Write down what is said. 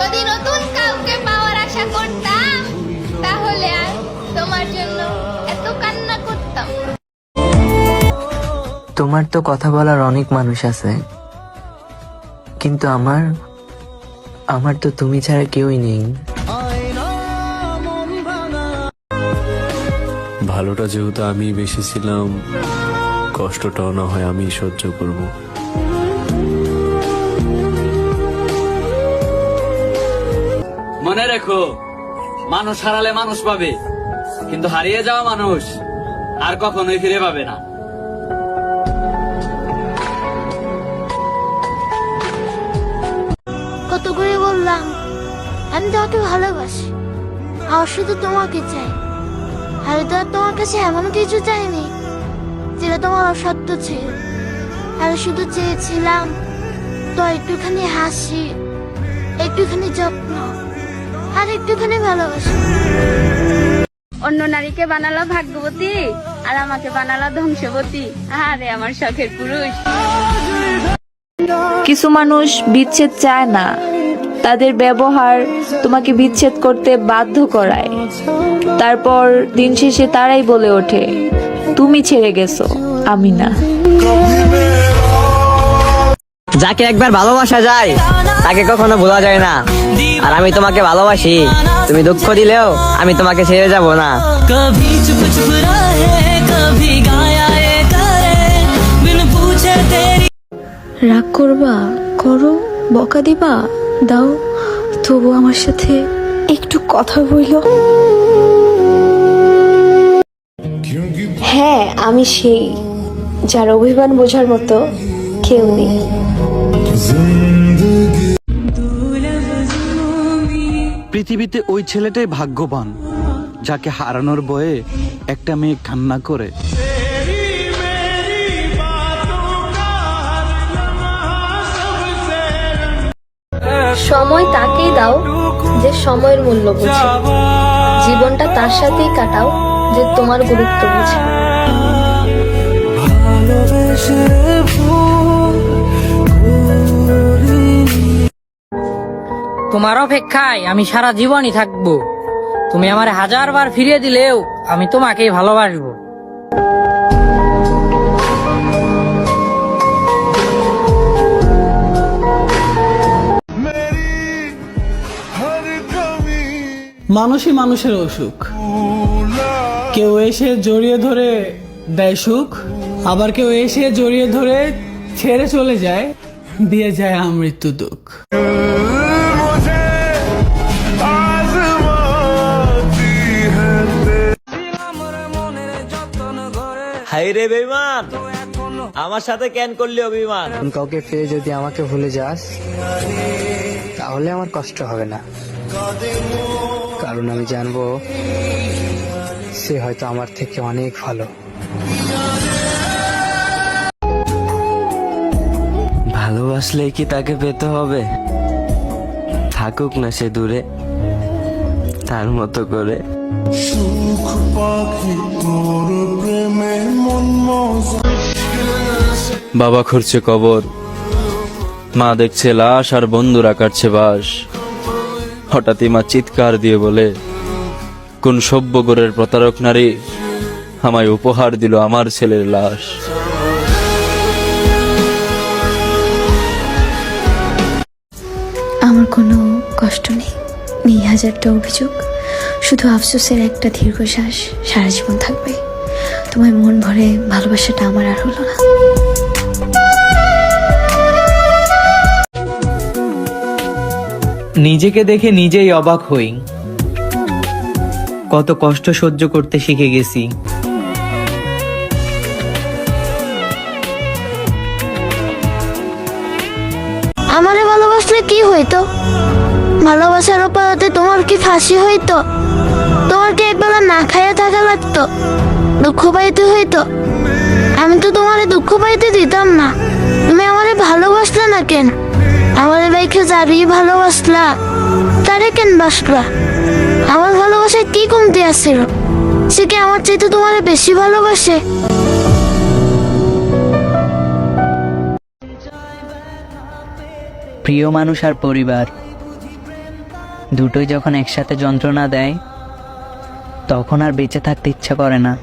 যদি নতুন কাউকে পাওয়ার আশা করতাম তাহলে আর তোমার জন্য এত কান্না করতাম। তোমার তো কথা বলার অনেক মানুষ আছে, কিন্তু আমার তো তুমি ছাড়া কেউই নেই। ভালোটা যেহেতু আমি বেশি ছিলাম, কষ্টটাও না হয় আমি সহ্য করব। মনে রেখো, মানুষ হারালে মানুষ পাবে, কিন্তু হারিয়ে যাওয়া মানুষ আর কখনোই ফিরে পাবে না। কত করে বললাম আমি তোমাকে ভালোবাসি, আর শুধু তোমাকে চাই। আমি তো আর তোমার কাছে এমন কিছু চাইনি যেটা তোমার অসত্য ছিল। আমি শুধু চেয়েছিলাম তো একটুখানি হাসি, একটুখানি যত্ন, আর একটুখানি ভালোবাসা। অন্য নারীকে বানালো ভাগ্যবতী, আর আমাকে বানালো ধ্বংসবতী। আরে আমার শখের পুরুষ। কিছু মানুষ বিচ্ছেদ চায় না, তাদের ব্যবহার তোমাকে বিচ্ছেদ করতে বাধ্য করায়। তারপর দিন শেষে তারাই বলে ওঠে তুমি ছেড়ে গেছো, আমি না। যাকে একবার ভালোবাসা যায় তাকে কখনো ভোলা যায় না। আর আমি তোমাকে ভালোবাসি, তুমি দুঃখ দিলেও আমি তোমাকে ছেড়ে যাব না। রাগ করবা করো, বকা দিবা দাও, তবু আমার সাথে একটু কথা বইল। হ্যাঁ, আমি সেই যার অভিমান বোঝার মতো কেউ নেই। পৃথিবীতে ওই ছেলেটাই ভাগ্যবান যাকে হারানোর ভয়ে একটা মেয়ে কান্না করে। সময় তাকেই দাও যে সময়ের মূল্য বোঝে, জীবনটা তার সাথেই কাটাও যে তোমার গুরুত্ব বোঝে। তোমার অপেক্ষায় আমি সারা জীবনই থাকবো। তুমি আমার 1000 বার ফিরিয়ে দিলেও আমি তোমাকেই ভালোবাসবো। মানুষই মানুষের অসুখ, কেউ এসে জড়িয়ে ধরে দেয় সুখ, আবার কেউ এসে জড়িয়ে ধরে ছেড়ে চলে যায়, দিয়ে যায় আমৃত্যু দুঃখ। হাই রে বেঈমান, আমার সাথে কেন করলি অভিমান? কাউকে পেয়ে যদি আমাকে ভুলে যাস তাহলে আমার কষ্ট হবে না, কারণ আমি জানবো সে হয়তো আমার থেকে অনেক ভালো। ভালোবাসলে কি তাকে পেতে হবে? থাকুক না সে দূরে তার মতো করে। বাবা খুঁড়ছে কবর, মা দেখছে লাশ, আর বন্ধুরা কাটছে বাস। হঠাৎই মা চিৎকার দিয়ে বলে, কোন সভ্য গোরের প্রতারক নারী আমায় উপহার দিল আমার ছেলের লাশ। আমার কোনো কষ্ট নেই, নেই হাজারটা অভিযোগ, শুধু আফসোসের একটা দীর্ঘশ্বাস সারা জীবন থাকবে। তোমার মন ভরে ভালোবাসাটা আমার আর হলো না। নিজেকে দেখে নিজেই অবাক হই, কত কষ্ট সহ্য করতে শিখে গেছি। আমারে ভালোবাসলে কি হইতো? ভালোবাসার অপরাধে তোমার কি ফাঁসি হইতো? তোমার কি একবেলা না খাইয়া থাকা লাগতো? দুঃখ পাইতে হইতো? আমি তো তোমারে দুঃখ পাইতে দিতাম না। তুমি আমারে ভালোবাসলে না কেন? আমারে বাইকে যারই ভালোবাসলা তারে কেন বাসলা? আমার ভালোবাসায় কি কমতি আসছিল? সে কি আমার চাইতে তোমারে বেশি ভালোবাসে? প্রিয় মানুষ আর পরিবার দুটোই যখন একসাথে যন্ত্রণা দেয় তখন আর বেঁচে থাকতে ইচ্ছা করে না।